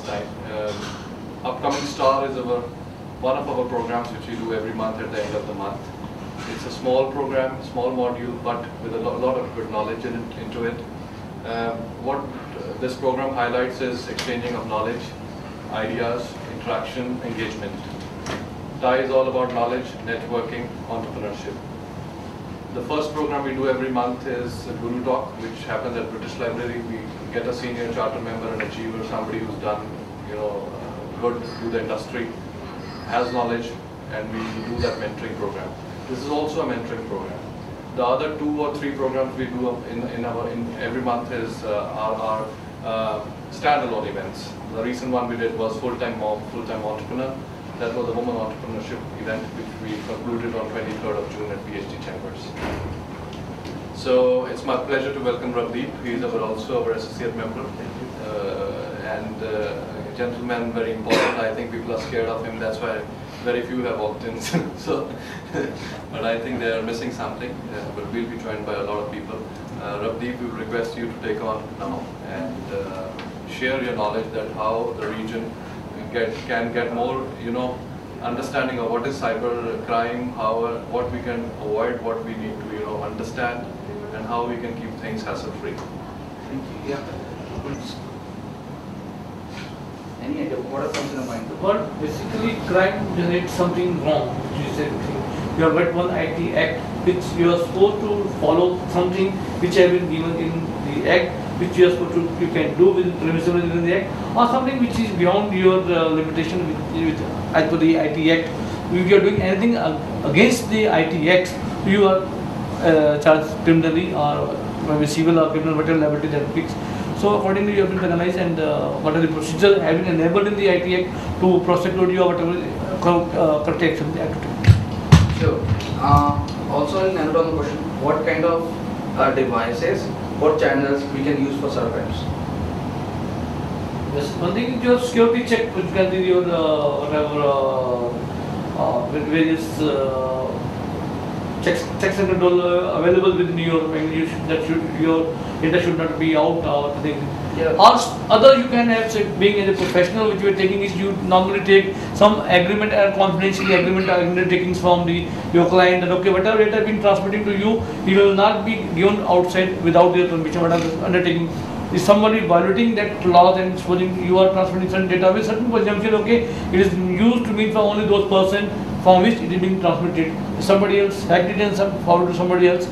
time. Upcoming Star is one of our programs which we do every month at the end of the month. It's a small program, small module, but with a lot of good knowledge into it. What this program highlights is exchanging of knowledge, ideas, interaction, engagement. TIE is all about knowledge, networking, entrepreneurship. The first program we do every month is Guru Talk, which happens at British Library. We get a senior charter member, an achiever, somebody who's done, good to the industry, has knowledge, and we do that mentoring program. This is also a mentoring program. The other 2 or 3 programs we do in every month is our standalone events. The recent one we did was Full-Time Mom, Full-Time Entrepreneur. That was a woman entrepreneurship event which we concluded on 23rd of June at PhD Chambers. So it's my pleasure to welcome Ravdeep. He is also our associate member. And a gentleman, very important. I think people are scared of him. That's why very few have walked in. So, but I think they are missing something. But we'll be joined by a lot of people. Ravdeep, we will request you to take on now and share your knowledge that how the region can get more, understanding of what is cyber crime, what we can avoid, what we need to, understand, and how we can keep things hassle-free. Thank you. Yeah. Any idea what comes in the mind? But basically, crime generates something wrong, which is everything. You have got one IT Act, which you are supposed to follow something which have been given in the Act, which you are supposed to, you can do with permissible in the Act, or something which is beyond your limitation as per the IT Act. If you are doing anything against the IT Act, you are charged criminally or maybe civil or criminal, whatever liability that fixed. So accordingly, you have been penalized, and what are the procedures have been enabled in the IT Act to prosecute you or whatever correct action they have to take. Sure. Also, in another question, what kind of devices, what channels we can use for cyber crimes? Yes, one thing is your security check, which can be your various checks and control available within your your data should not be out or thing. Yeah. Or other you can have, say, being as a professional, which you are taking is you normally take some agreement and confidential agreement takings from your client that okay, whatever data been transmitting to you, you will not be given outside without your permission. Whatever undertaking is somebody violating that laws and supposing you are transmitting certain data with certain presumption, okay, it is used to mean for only those person from which it is being transmitted. Somebody else hacked it and forwarded to somebody else,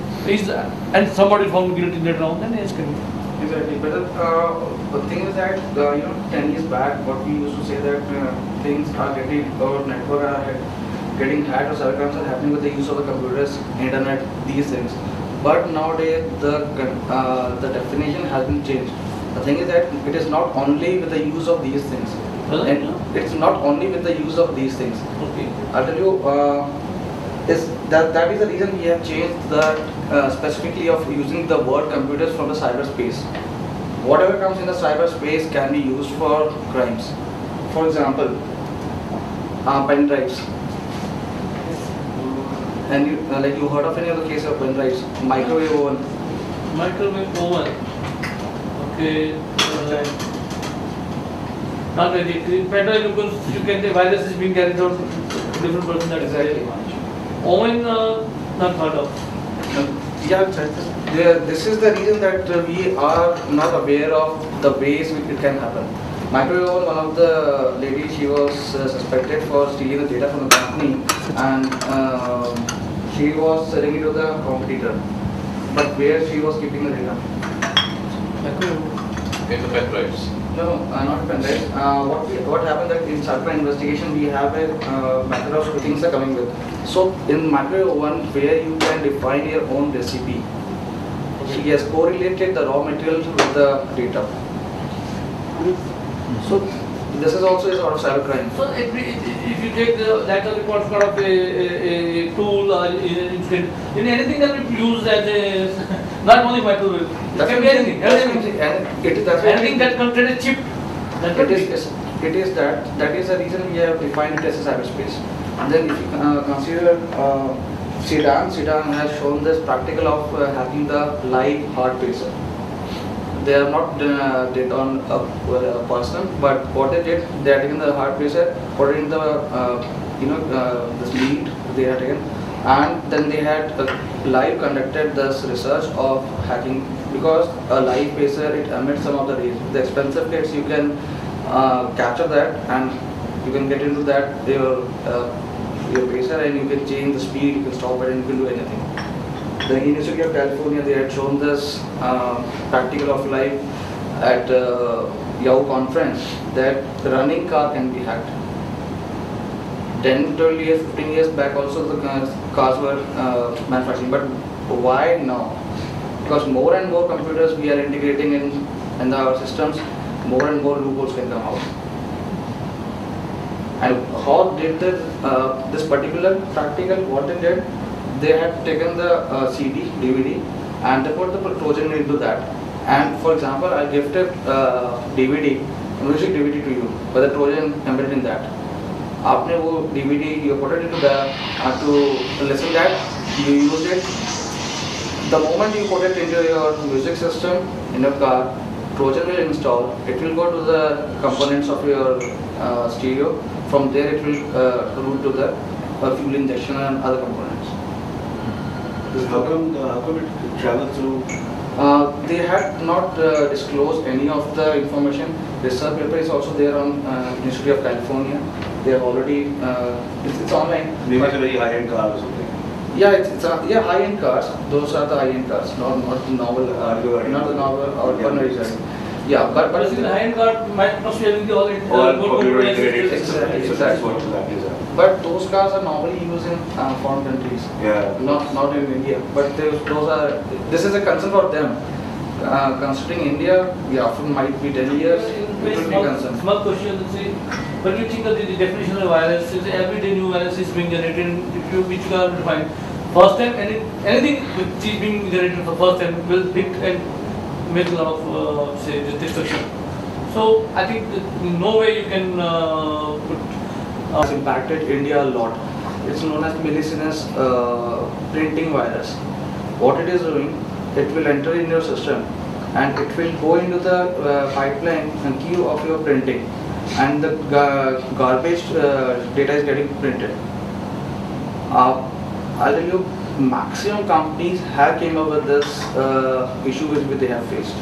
and somebody found guilty later on, then yes, can be. Exactly, but the thing is that 10 years back, what we used to say that things are getting, or network are getting hacked or cyber crimes are happening with the use of the computers, internet, these things. But nowadays the definition has been changed. The thing is that it is not only with the use of these things. And it's not only with the use of these things. Okay. I'll tell you, that is the reason we have changed that specifically of using the word computers from the cyberspace. Whatever comes in the cyberspace can be used for crimes. For example, pen drives. And you heard of any other case of pen drives? Microwave oven. Microwave oven. Okay. Not very better because you can the virus is being carried out to different person. That Exactly. Oven, not heard of. Yeah, this is the reason that we are not aware of the ways it can happen. Microwave oven, one of the ladies, she was suspected for stealing the data from the company, and she was selling it to the competitor. But where she was keeping the data? In the pen drives. No, not pen drive. What happened that in cyber investigation we have a method of things are coming with. So in microwave oven, where you can define your own recipe, she has correlated the raw material with the data. So this is also a sort of cyber crime. So if you take the data report sort of a tool or incident, in anything that we use as a not only microwave, it can be anything. Anything that contains a chip. That is the reason we have defined it as a cyberspace. And then if you consider Sedan has shown this practical of hacking the live heart pacer. they are not did on a person, but what they did, they are taken the heart pressure, put it in the this lead they had taken, and then they had live conducted this research of hacking, because a live pacer, it emits some of the rays. The expensive kits, you can capture that and you can get into that your pacer, and you can change the speed, you can stop it, and you can do anything. The University of California, they had shown this practical of life at Yahoo conference, that the running car can be hacked. 10, 12 years, 15 years back also the cars were manufacturing, but why now? Because more and more computers we are integrating in our systems, more and more loopholes can come out. And how did this particular practical, what they did, they had taken the CD, DVD, and they put the Trojan into that. And for example, I gifted DVD, music DVD to you, but the Trojan embedded in that. After वो DVD, you put it into to listen that, you use it. The moment you put it into your music system in your car, Trojan will install. It will go to the components of your stereo. From there, it will route to the fuel injection and other components. How come it traveled through? They had not disclosed any of the information. Research paper is also there on University of California. They have already, it's online. Maybe it's a very high-end car or something. Yeah, it's high-end cars. Those are the high-end cars, not the novel, not the novel or ordinary cars. Yeah, but in the high-end car might not be having the all computer integrated. Exactly. So that's what that is. But those cars are normally used in foreign countries. Yeah. Not in India. But those are. This is a concern for them. Considering India, yeah, often might be 10 years. It will be concerned. Small question. But you think that the definition of virus is every day new virus is being generated, which you are defined. First time anything which is being generated for first time will hit and make a lot of say destruction. So I think no way you can put. It's impacted India a lot. It's known as millicinus printing virus. What it is doing, it will enter in your system and it will go into the pipeline and queue of your printing, and the garbage data is getting printed. I'll tell you, maximum companies have came up with this issue which they have faced.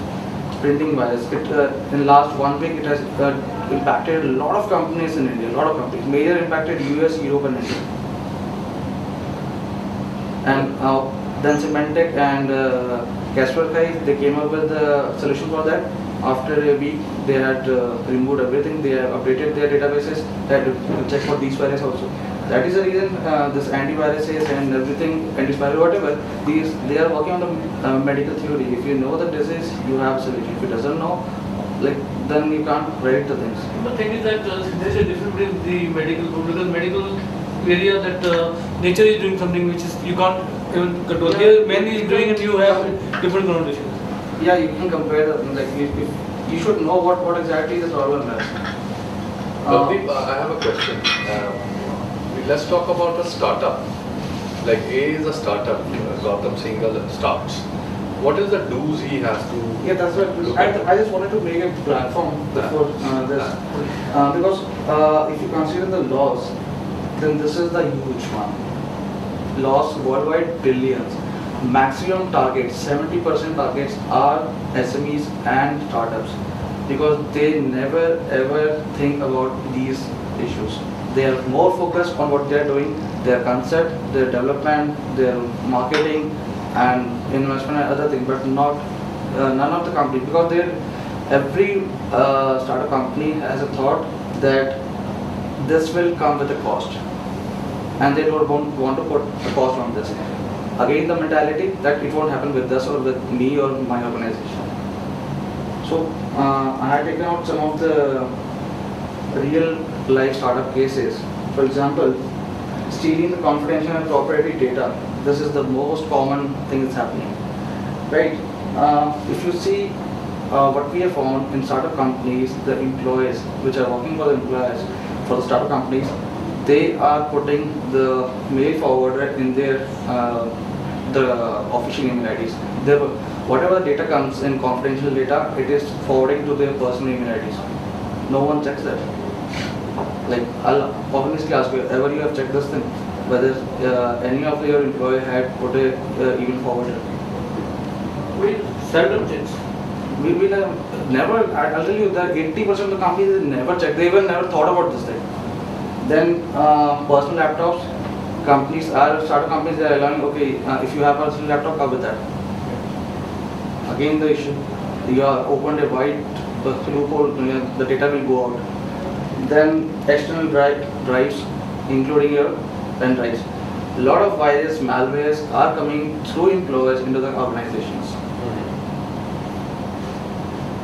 Printing virus. In last 1 week, it has impacted a lot of companies in India. A lot of companies. Major impacted US, Europe, and India. And then Symantec and Kaspersky, they came up with a solution for that. After a week, they had removed everything. They have updated their databases. They had to check for these viruses also. That is the reason this antiviruses and everything, antiviral, whatever, they are working on the medical theory. If you know the disease, you have solution. If you doesn't know, then you can't predict the things. The thing is that there is a difference between the medical, because medical area that nature is doing something which is you can't even control. Here, man is doing and you have different connotations. Yeah, you can compare the, you should know what exactly the problem is. I have a question. Let's talk about a startup. Like A is a startup, Gautam Singhal starts. What is the do's he has to? Yeah, that's what I just wanted to make a platform for this, because if you consider the loss, then this is the huge one. Loss worldwide billions. Maximum targets, 70% targets are SMEs and startups, because they never ever think about these issues. They are more focused on what they are doing, their concept, their development, their marketing and investment and other things, but not none of the company, because every startup company has a thought that this will come with a cost, and they don't want to put a cost on this. Again, the mentality that it won't happen with us or with me or my organization. So I had taken out some of the real life startup cases. For example, stealing the confidential and proprietary data. This is the most common thing that's happening, right? If you see what we have found in startup companies, the employees which are working for the employers for the startup companies, they are putting the mail forwarder in their the official email IDs. Whatever data comes in confidential data, it is forwarding to their personal email IDs. No one checks that. Like, I'll obviously ask you, ever you have checked this thing? Whether any of your employee had put a email forwarder? We seldom checks. We will never, I'll tell you that 80% of the companies they never check, they even never thought about this thing. Then personal laptops, companies are, startup companies they are allowing, okay, if you have a personal laptop, come with that. Again the issue, you are opened a wide loophole, the data will go out. Then external drives, including your pen drives. A lot of viruses, malwares are coming through employers into the organizations.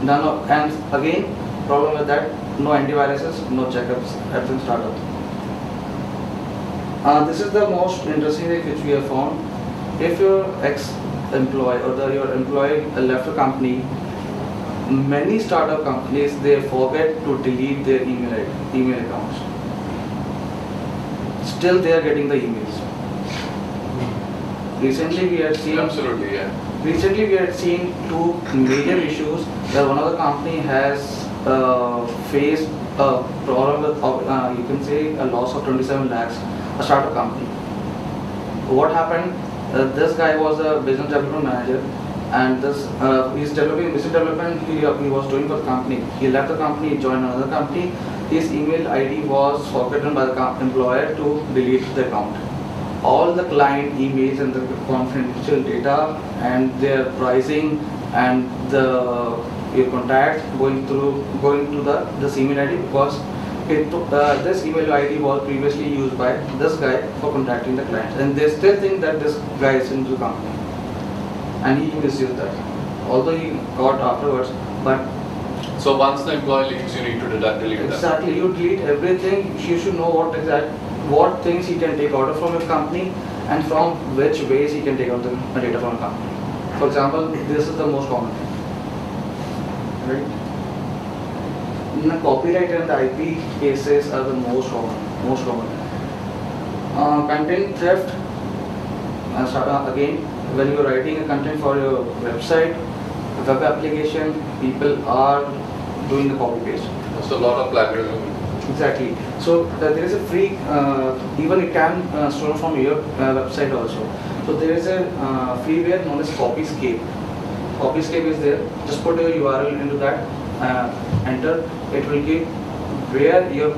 No, and again, problem with that, no antiviruses, no checkups, everything startup. This is the most interesting thing which we have found. If your ex-employee or your employee left a company, many startup companies, they forget to delete their email accounts. Still they are getting the emails. Recently we had seen Absolutely, yeah. Recently we had seen two major issues where one of the company has faced a problem with you can say a loss of 27 lakhs, a startup company. What happened? This guy was a business development manager, and this he's developing business development he was doing for the company. He left the company, joined another company. His email ID was forgotten by the employer to delete the account. All the client emails and the confidential data and their pricing and your contacts going to this email ID, because this email ID was previously used by this guy for contacting the clients, and they still think that this guy is into the company, and he misused that. Although he got afterwards, but So once the employee leaves, you need to delete that. exactly, you delete everything. You should know what things he can take out from your company and from which ways he can take out the data from a company. For example, this is the most common thing, right? The copyright and the IP cases are the most common. Content theft. Again, when you are writing a content for your website, web application, people are doing the copy paste. So a lot of plagiarism. Exactly. So there is a free, even you can store from your website also. So there is a freeware known as Copyscape. Copyscape is there. Just put your URL into that, enter. It will give where your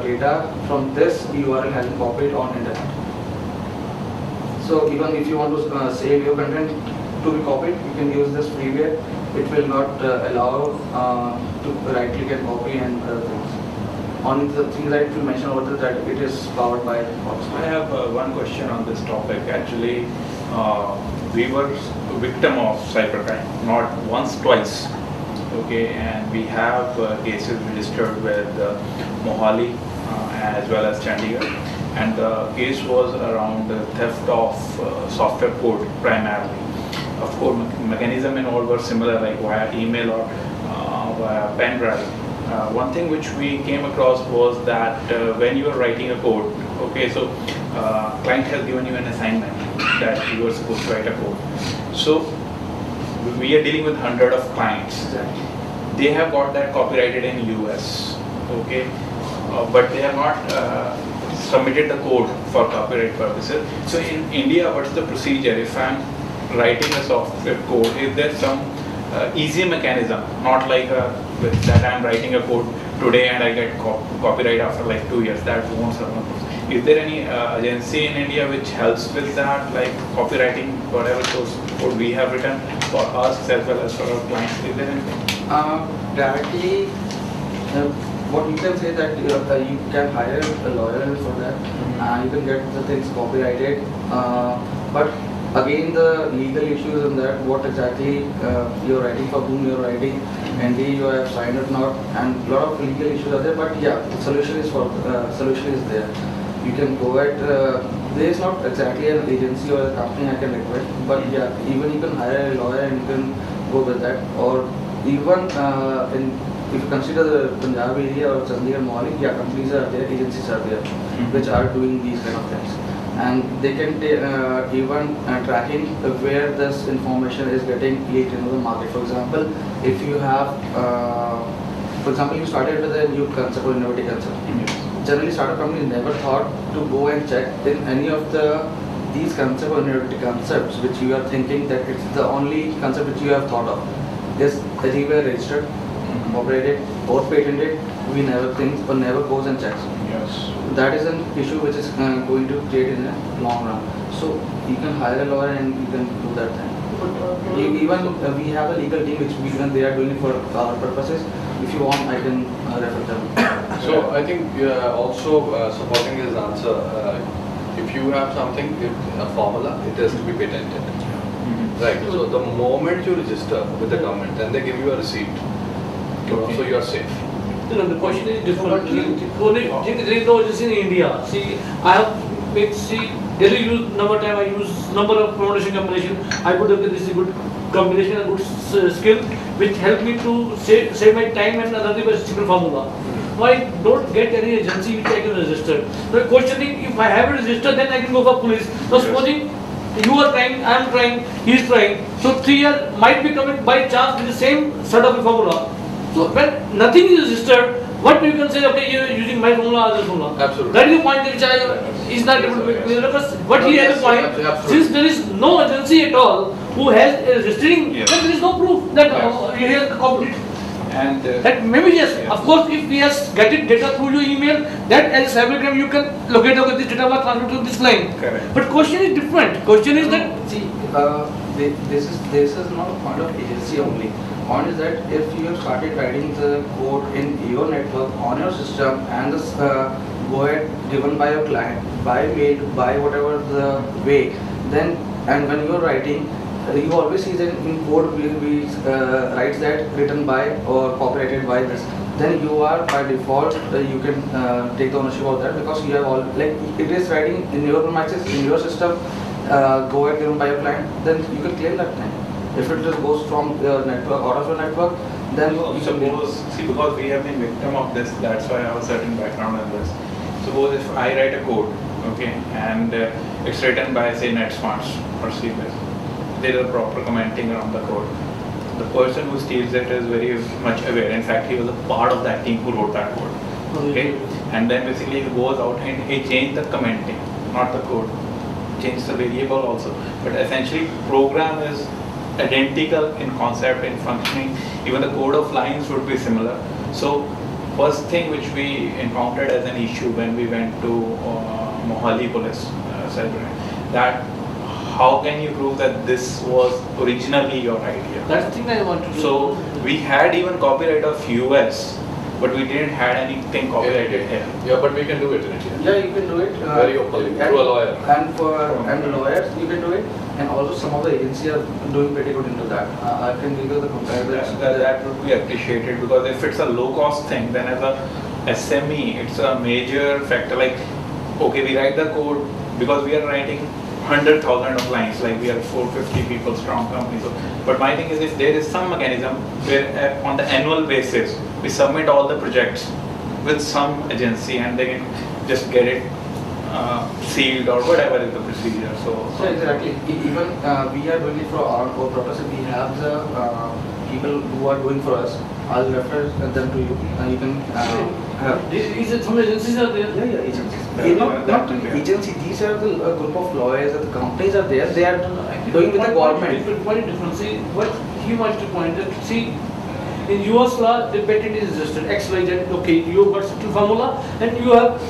data from this URL has been copied on internet. So even if you want to save your content to be copied, you can use this freeware. It will not allow to right click and copy and other things. Only the things that you mentioned over there, that it is powered by Copyscape. I have one question on this topic. Actually, we were a victim of cybercrime, not once, twice. Okay, and we have cases registered with Mohali as well as Chandigarh, and the case was around the theft of software code primarily. Of course, mechanism involved were similar, like via email or via pen drive. One thing which we came across was that when you are writing a code, okay, so client has given you an assignment that you are supposed to write a code. So we are dealing with hundreds of clients. Exactly. They have got that copyrighted in US, okay, but they have not submitted the code for copyright purposes. So in India, what's the procedure? If I'm writing a software code, is there some easy mechanism, not like that I'm writing a code today and I get copyright after like 2 years? That won't serve. Is there any agency in India which helps with that, like copywriting whatever source code we have written for us as well as for our clients? Is there anything? Directly, what you can say that you can hire a lawyer for that. You can get the things copyrighted, but again the legal issues in that, what exactly you're writing, for whom you're writing, and you have signed it not, and a lot of legal issues are there. But yeah, the solution is there. You can go at, there is not exactly an agency or a company I can request, but yeah, even you can hire a lawyer and you can go with that. Or even if you consider the Punjab area or Chandigarh, Mohali, yeah, companies are there, agencies are there, which are doing these kind of things. And they can even tracking where this information is getting leaked into the market. For example, if you have, for example, you started with a new concept or innovative concept. Generally, startup companies never thought to go and check in any of these concepts or innovative concepts which you are thinking that it's the only concept which you have thought of is anywhere registered, operated or patented. We never think or never goes and checks. Yes. That is an issue which is going to create in the long run. So you can hire a lawyer and you can do that thing. Even we have a legal team which even they are doing it for our purposes. If you want, I can refer them. So I think also supporting his answer, if you have something, a formula, it has to be patented. Right. So the moment you register with the government, then they give you a receipt. So you are safe. The question is different. There is no just in India. See, I have made, Delhi use number time, I use number of promotion combination. I put okay, this is a good combination, a good skill, which help me to save my time and another simple formula. Why don't get any agency which I can register? The question is, if I have it registered, then I can go for police. So supposing you are trying, I am trying, he is trying. So 3 years might be coming by chance with the same sort of a formula. So when nothing is registered, what you can say, okay, you are using my formula, other formula. Absolutely. That is the point which I is not able to make. Because what he has a point, since there is no agency at all who has registering, then there is no proof that he has completed. And that maybe yes, of course, if we has get it data through your email, that as a cybercrime you can locate okay, this data was transferred to this line. Correct. But question is different. Question is that See, this is not a point of agency only. Point is that if you have started writing the code in your network on your system and this go ahead given by your client, by mail, by whatever the way, then and when you are writing, you always see that in code we writes that written by or copyrighted by this. Then you are by default you can take the ownership of that because you have all like it is writing in your premises in your system. Go ahead given by your client, then you can claim that thing. If it just goes from your network out of your network, then you suppose, see, because we have been victim of this, that's why I have a certain background on this. Suppose if I write a code, okay, and it's written by say NetSmarts or CBS, there is a proper commenting around the code. The person who steals it is very much aware. In fact, he was a part of that team who wrote that code. Okay, and then basically he goes out and he changed the commenting, not the code. Change the variable also, but essentially program is identical in concept, in functioning. Even the code of lines would be similar. So first thing which we encountered as an issue when we went to Mohali police that how can you prove that this was originally your idea? that's the thing I want to do. So we had even copyright of US, but we didn't had anything copyrighted here. Yeah, but we can do it in India. yeah, you can do it Very openly, through a lawyer. And lawyers you can do it, and also some of the agencies are doing pretty good into that. I can give you the comparison. That would be appreciated, because if it's a low cost thing, then as a SME, it's a major factor. Like, okay, we write the code because we are writing 100,000 of lines, like we are 450 people strong company. So, but my thing is, if there is some mechanism where on the annual basis we submit all the projects with some agency and they can just get it sealed or whatever is the procedure. So exactly. Even we are doing it for our purpose. We have the people who are doing for us. I'll refer them to you. You can have. Is it some agencies are there? Yeah, agencies. Not agency. These are the group of lawyers. The companies are there. They are doing with the government. Very different. See, what he wants to point that see, in US law, the patent is registered XYZ. Okay, you have got certain formula, and you have.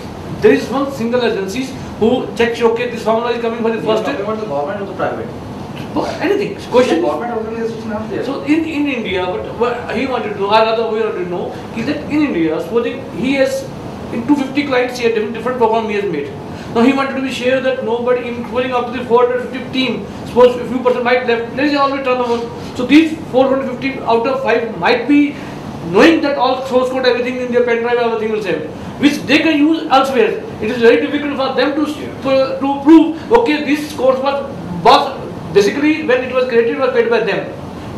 There is one single agency who checks. Okay, this formula is coming for the first time. About the government or the private? Anything. Question. Government organization are there. So in India, but what he wanted to know, or rather we wanted to know, is that in India, supposing he has in 250 clients, he has different program he has made. Now he wanted to be sure that nobody, including up to the 450 team, suppose a few percent might left, there is always turnover. So these 450 out of 5 might be knowing that all source code, everything in their pen drive, everything will save, which they can use elsewhere. It is very difficult for them to prove, okay, this course was basically when it was created, it was paid by them.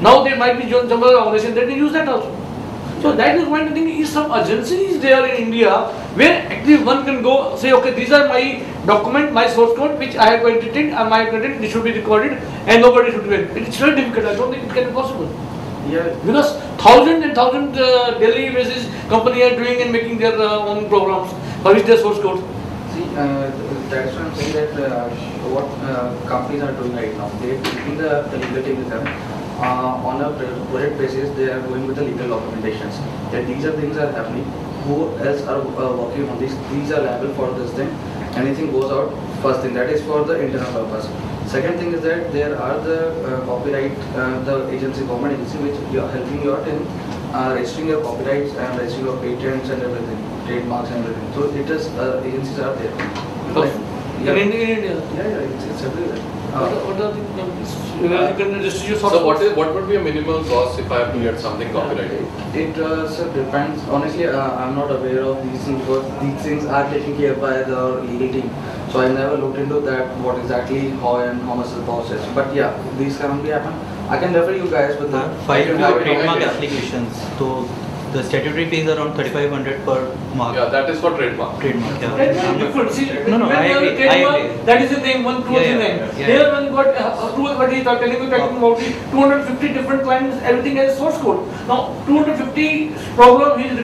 Now there might be some other organization that can use that also. So that is one thing, is some agency is there in India where actually one can go say, okay, these are my document, my source code which I have edited and my content, this should be recorded and nobody should do it. It's very difficult. I don't think it can be possible. Yeah. Because thousands and thousands daily basis company are doing and making their own programs for which their source code. See, that's why I'm saying that what companies are doing right now, they're keeping the legal team with them. On a project basis, they are going with the legal documentations. That these are things are happening. Who else are working on this? These are liable for this thing. Anything goes out, first thing, that is for the internal purpose. Second thing is that there are the copyright, the agency, government agency, which you are helping you out in registering your copyrights and registering your patents and everything, trademarks and everything. So it is agencies are there. Like, In India. Yeah, it's everywhere. What are the companies? You can register your source So code. what would be a minimal cost if I have to get something copyrighted? It so depends. Honestly, I'm not aware of these things because these things are taken care by the legal team. So I never looked into that, what exactly, how and how much is the process. But yeah, these can be happen. I can refer you guys with the File have your it trademark on applications. So the statutory fees are around 3,500 per mark. Yeah, that is for trademark. Trademark. Yeah. Trademark different. See, No, when I you have a agree, trademark, I agree. that is the name, one close Yeah, name. yeah. Here when you got what he is telling you, talking about the 250 different clients, everything has source code. Now 250 program is